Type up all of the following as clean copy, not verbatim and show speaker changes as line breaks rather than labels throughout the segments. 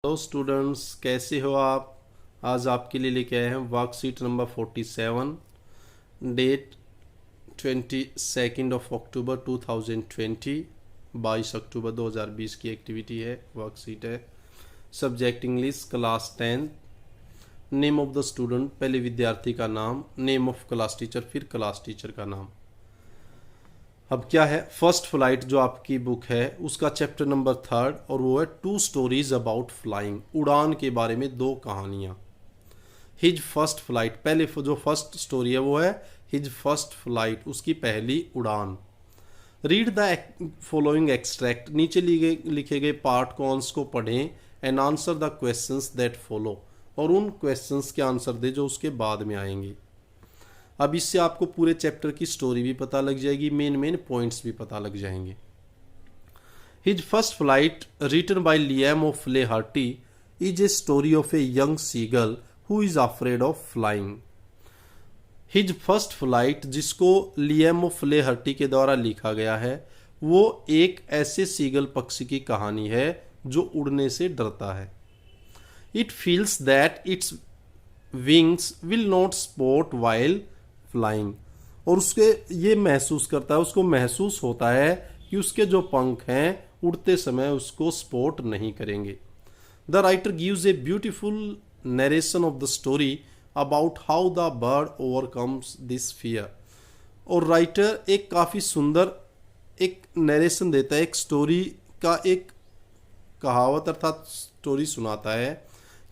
Hello students, कैसे हो आप। आज आपके लिए लेके आए हैं वर्कशीट नंबर 47। डेट 22 अक्टूबर 2020, 22 अक्टूबर 2020 की एक्टिविटी है, वर्कशीट है। Subject English, class 10। Name of the student, पहले विद्यार्थी का नाम, नेम ऑफ क्लास टीचर, फिर क्लास टीचर का नाम। अब क्या है, फर्स्ट फ्लाइट जो आपकी बुक है उसका चैप्टर नंबर 3 और वो है 2 स्टोरीज अबाउट फ्लाइंग, उड़ान के बारे में 2 कहानियां। हिज फर्स्ट फ्लाइट, पहले जो फर्स्ट स्टोरी है वो है हिज फर्स्ट फ्लाइट, उसकी पहली उड़ान। रीड द फॉलोइंग एक्सट्रैक्ट, नीचे लिखे गए पार्ट कॉन्स को पढ़ें and answer the questions that follow, और उन क्वेश्चंस के आंसर दे जो उसके बाद में आएंगे। अब इससे आपको पूरे चैप्टर की स्टोरी भी पता लग जाएगी, मेन पॉइंट्स भी पता लग जाएंगे। His first flight written by Liam of Flaherty is a story of a young seagull who is afraid of flying. His first flight, जिसको लियाम ऑफ फ्लेहर्टी के द्वारा लिखा गया है, वो एक ऐसे सीगल पक्षी की कहानी है जो उड़ने से डरता है। It feels that its wings will not sport while flying, और उसके ये महसूस करता है, उसको महसूस होता है कि उसके जो पंख हैं उड़ते समय उसको सपोर्ट नहीं करेंगे। The writer gives a beautiful narration of the story about how the bird overcomes this fear, और राइटर एक काफ़ी सुंदर एक नरेशन देता है, एक स्टोरी का एक कहावत अर्थात स्टोरी सुनाता है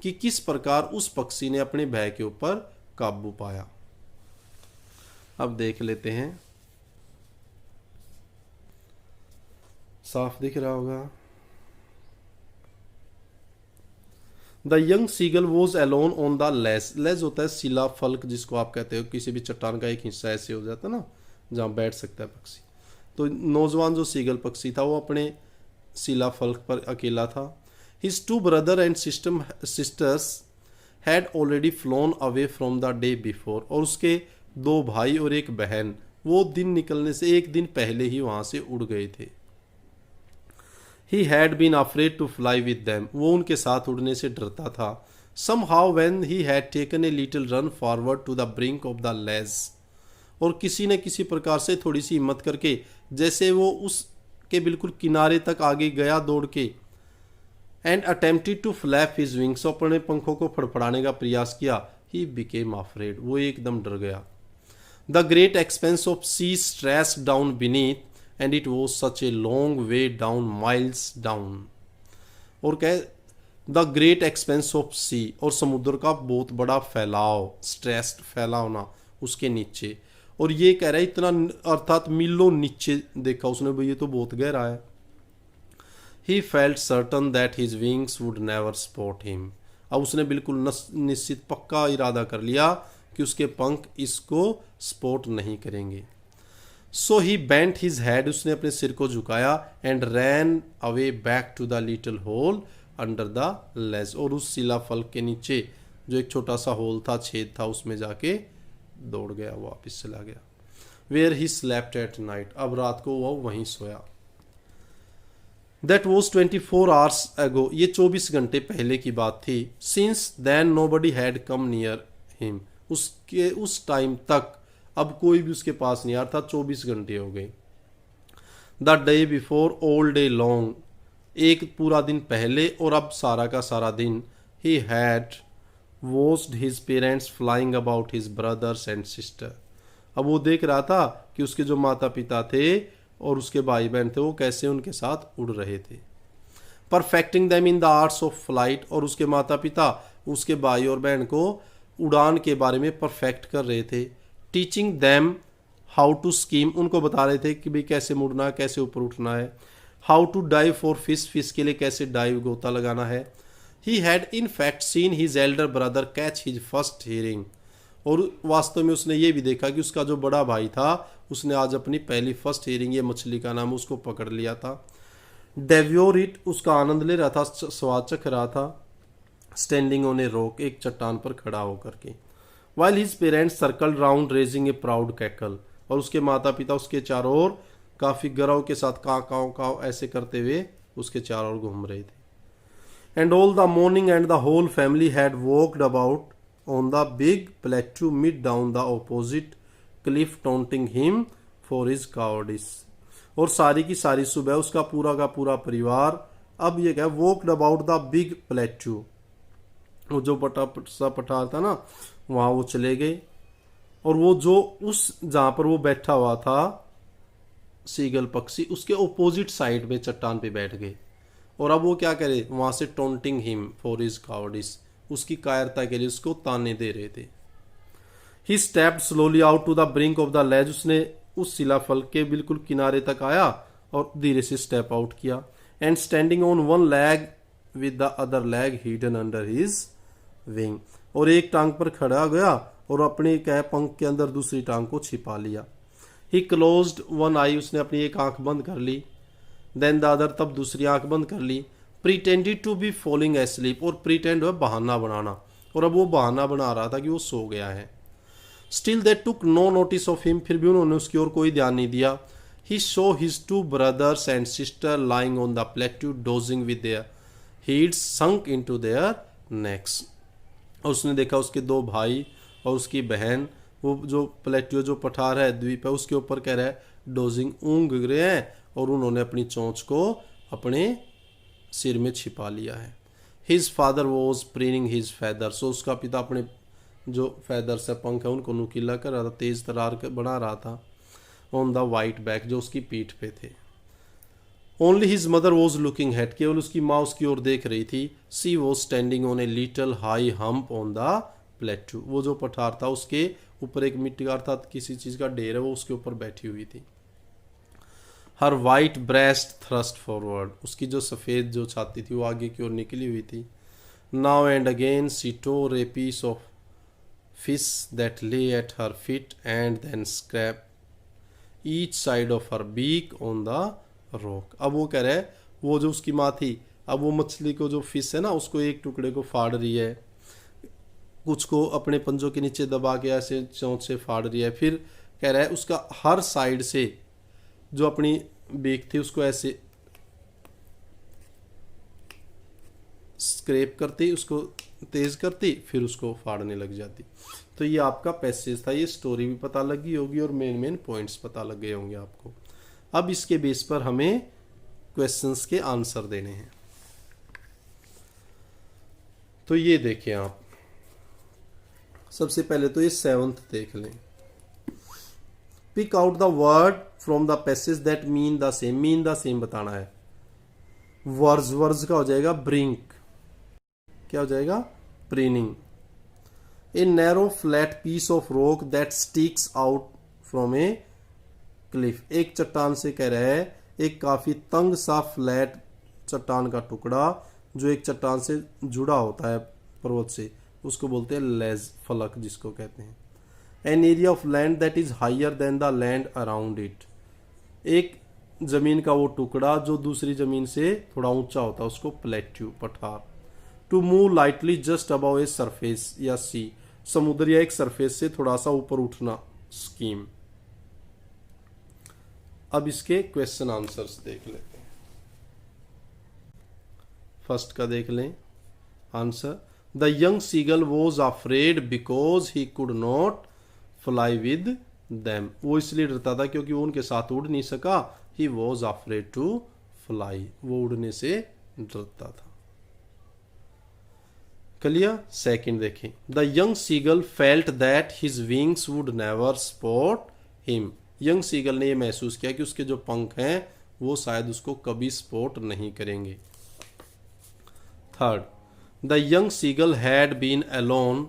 कि किस प्रकार उस पक्षी ने अपने भय के ऊपर काबू पाया। अब देख लेते हैं, साफ दिख रहा होगा। The young seagull was alone on the ledge, ledge होता है शिला फलक जिसको आप कहते हो, किसी भी चट्टान का एक हिस्सा ऐसे हो जाता है ना जहाँ बैठ सकता है पक्षी। तो नौजवान जो सीगल पक्षी था वो अपने शिला फलक पर अकेला था। His 2 brother and sisters had already phloem away from the day before, और उसके 2 भाई और एक बहन वो दिन निकलने से एक दिन पहले ही वहां से उड़ गए थे। He had been afraid to fly with them, वो उनके साथ उड़ने से डरता था। Somehow when he had taken a little run forward to the brink of the ledge, और किसी न किसी प्रकार से थोड़ी सी हिम्मत करके जैसे वो उसके बिल्कुल किनारे तक आगे गया दौड़ के, and attempted to flap his wings, अपने पंखों को फड़फड़ाने का प्रयास किया। ही बिकेम अफ्रेड, वो एकदम डर गया। The great expanse of sea stretched down beneath and it was such a long way down, miles down, और कहे the great expanse of sea, और समुद्र का बहुत बड़ा फैलाव, स्ट्रेस्ड फैला होना उसके नीचे, और ये कह रहा है इतना अर्थात मीलों नीचे देखा उसने, भाई ये तो बहुत गहरा है। He felt certain that his wings would never support him, अब उसने बिल्कुल निश्चित पक्का इरादा कर लिया कि उसके पंख इसको स्पॉट नहीं करेंगे। So he bent his head, उसने अपने सिर को झुकाया, and ran away back to the little hole under the ledge, और उस शिला फलक के नीचे जो एक छोटा सा होल था, छेद था, उसमें जाके दौड़ गया, वापिस चला गया। Where he slept at night, अब रात को वह वहीं सोया। दैट वॉज 24 आवर्स अगो, ये 24 घंटे पहले की बात थी। Since then nobody had come near him, उसके उस टाइम तक अब कोई भी उसके पास नहीं, अर्थात 24 घंटे हो गए। The day before all day long, एक पूरा दिन पहले और अब सारा का सारा दिन। He had watched his parents flying about his brothers and sister, अब वो देख रहा था कि उसके जो माता पिता थे और उसके भाई बहन थे वो कैसे उनके साथ उड़ रहे थे। Perfecting them in the arts of flight, और उसके माता पिता उसके भाई और बहन को उड़ान के बारे में परफेक्ट कर रहे थे। Teaching them how to skim, उनको बता रहे थे कि भाई कैसे मुड़ना है, कैसे ऊपर उठना है। How to dive for fish, fish के लिए कैसे डाइव गोता लगाना है। He had in fact seen his elder brother catch his first herring, और वास्तव में उसने ये भी देखा कि उसका जो बड़ा भाई था उसने आज अपनी पहली फर्स्ट हियरिंग, ये मछली का नाम, उसको पकड़ लिया था। डेव्योर इट, उसका आनंद ले रहा था, स्वाद चख रहा था। स्टैंडिंग ऑन ए रॉक, एक चट्टान पर खड़ा होकर के। While his parents circle round raising ए प्राउड कैकल, और उसके माता पिता उसके चारों ओर काफ़ी गौरव के साथ काव काव काव ऐसे करते हुए उसके चारों ओर घूम रहे थे। And all the morning and the whole family had walked about on the big plateau mid down the opposite cliff taunting him for his cowardice. और सारी की सारी सुबह उसका पूरा का पूरा परिवार अब ये क्या walked about the big plateau, वो जो पठार था ना वहां वो चले गए, और वो जो उस जहां पर वो बैठा हुआ था सीगल पक्षी उसके ओपोजिट साइड में चट्टान पे बैठ गए। और अब वो क्या करे वहां से taunting him for his cowardice, उसकी कायरता के लिए उसको ताने दे रहे थे। He stepped slowly out to the brink of the ledge, उसने उस शिलाफल के बिल्कुल किनारे तक आया और धीरे से स्टेप आउट किया। And standing on one leg with the other leg hidden under his wing, और एक टांग पर खड़ा गया और अपने कह पंख के अंदर दूसरी टांग को छिपा लिया। ही क्लोज्ड वन आई, उसने अपनी एक आंख बंद कर ली। देन द अदर, तब दूसरी आंख बंद कर ली। प्रीटेंडेड टू बी फॉलिंग एस्लीप, और प्रीटेंड है बहाना बनाना, और अब वो बहाना बना रहा था कि वो सो गया है। Still they took no notice of him, फिर भी उन्होंने उसकी ओर कोई ध्यान नहीं दिया। He saw his two brothers and sister lying on the plateau dozing with their heads sunk into their necks, और उसने देखा उसके दो भाई और उसकी बहन वो जो प्लेट्यू जो पठार है द्वीप है उसके ऊपर कह रहा है डोजिंग ऊँग रहे हैं, और उन्होंने अपनी चोंच को अपने सिर में छिपा लिया है। His father was preening his feather, so उसका पिता अपने जो फैदर्स है पंख है उनको नुकीला कर रहा था, तेज तरार बना रहा था ऑन द वाइट बैक, जो उसकी पीठ पे थे। Only his mother was looking head, केवल उसकी माँ उसकी ओर देख रही थी। She was standing on a little high hump on the plateau, वो जो पठार था उसके ऊपर एक मिट्टी का अर्थात किसी चीज का ढेर है वो उसके ऊपर बैठी हुई थी। हर वाइट ब्रेस्ट थ्रस्ट फॉरवर्ड, उसकी जो सफेद जो छाती थी वो आगे की ओर निकली हुई थी। Now and again she tore a piece of fish that lay at her feet and then scrape each side of her beak on the rock. अब वो कह रहा है वो जो उसकी माँ थी अब वो मछली को जो फिश है ना उसको एक टुकड़े को फाड़ रही है, कुछ को अपने पंजों के नीचे दबा के ऐसे चोंच से फाड़ रही है। फिर कह रहा है उसका हर साइड से जो अपनी बीक थी उसको ऐसे स्क्रैप करती, उसको तेज करती, फिर उसको फाड़ने लग जाती। तो ये आपका पैसेज था, ये स्टोरी भी पता लगी होगी और मेन पॉइंट्स पता लग गए होंगे आपको। अब इसके बेस पर हमें क्वेश्चंस के आंसर देने हैं। तो ये देखें आप, सबसे पहले तो ये 7th देख लें। Pick out the word from the passage that mean the same, mean the same बताना है। वर्ज, वर्ज का हो जाएगा ब्रिंक, क्या हो जाएगा preening. A narrow flat piece of rock that sticks out from a cliff, एक चट्टान से कह रहा है एक काफी तंग सा फ्लैट चट्टान का टुकड़ा जो एक चट्टान से जुड़ा होता है पर्वत से, उसको बोलते हैं लेज, फलक जिसको कहते हैं। An area of land that is higher than the land around it, एक जमीन का वो टुकड़ा जो दूसरी जमीन से थोड़ा ऊंचा होता है उसको प्लेट्यू पठार। To move lightly just above a surface या सी, समुद्र या एक सरफेस से थोड़ा सा ऊपर उठना स्कीम। अब इसके क्वेश्चन आंसर्स देख लेते हैं। फर्स्ट का देख लें answer. The young seagull was afraid because he could not fly with them, वो इसलिए डरता था क्योंकि वो उनके साथ उड़ नहीं सका। He was afraid to fly, वो उड़ने से डरता था। क्लियर। सेकंड देखें। The young seagull felt that his wings would never support him, young seagull ने यह महसूस किया कि उसके जो पंख हैं वो शायद उसको कभी स्पॉट नहीं करेंगे। Third, the young seagull had been alone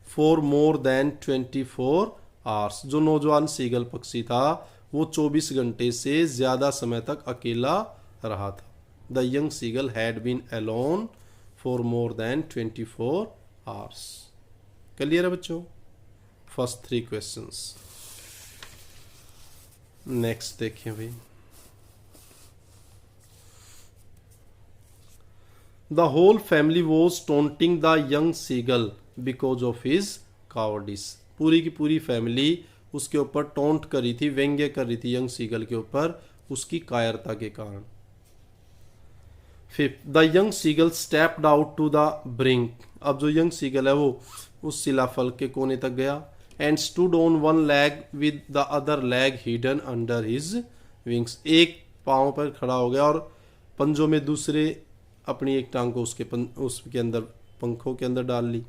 for more than 24 hours, जो नौजवान सीगल पक्षी था वो 24 घंटे से ज्यादा समय तक अकेला रहा था। The young seagull had been alone for more than 24 hours. Clear है बच्चों। First 3 questions. नेक्स्ट देखें भाई। The whole family was taunting the young seagull because of his cowardice, पूरी की पूरी फैमिली उसके ऊपर टोंट कर रही थी, व्यंग्य कर रही थी यंग सीगल के ऊपर उसकी कायरता के कारण। Fifth, the young seagull stepped out to the brink. अब जो यंग सीगल है वो उस शिलाफलक के कोने तक गया, and stood on one leg with the other leg hidden under his wings. एक पाँव पर खड़ा हो गया और पंजों में दूसरे अपनी एक टांग को उसके अंदर पंखों के अंदर डाल ली।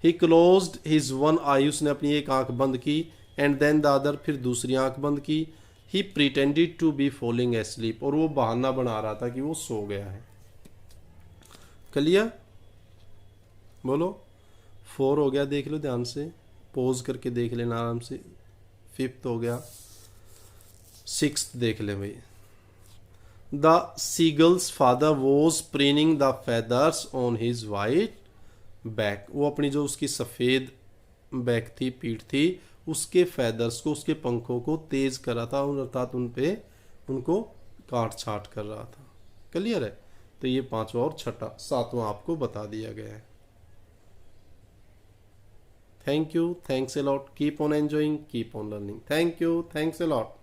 ही क्लोज्ड हिज वन आई, उसने अपनी एक आंख बंद की, एंड देन द अदर, फिर दूसरी आंख बंद की। He pretended to be falling asleep, और वो बहाना बना रहा था कि वो सो गया है। क्लियर? बोलो। 4 हो गया, देख लो ध्यान से, पोज करके देख लेना आराम से। 5th हो गया, 6th देख ले भाई। The seagulls father was preening the feathers on his white back. वो अपनी जो उसकी सफ़ेद बैक थी, पीठ थी, उसके फेदर्स को, उसके पंखों को तेज कर रहा था, अर्थात उन पे उनको काट छाट कर रहा था। क्लियर है? तो ये 5वां और छठा, 7वां आपको बता दिया गया है। Thank you, thanks a lot, keep on enjoying, keep on learning. Thank you, thanks a lot.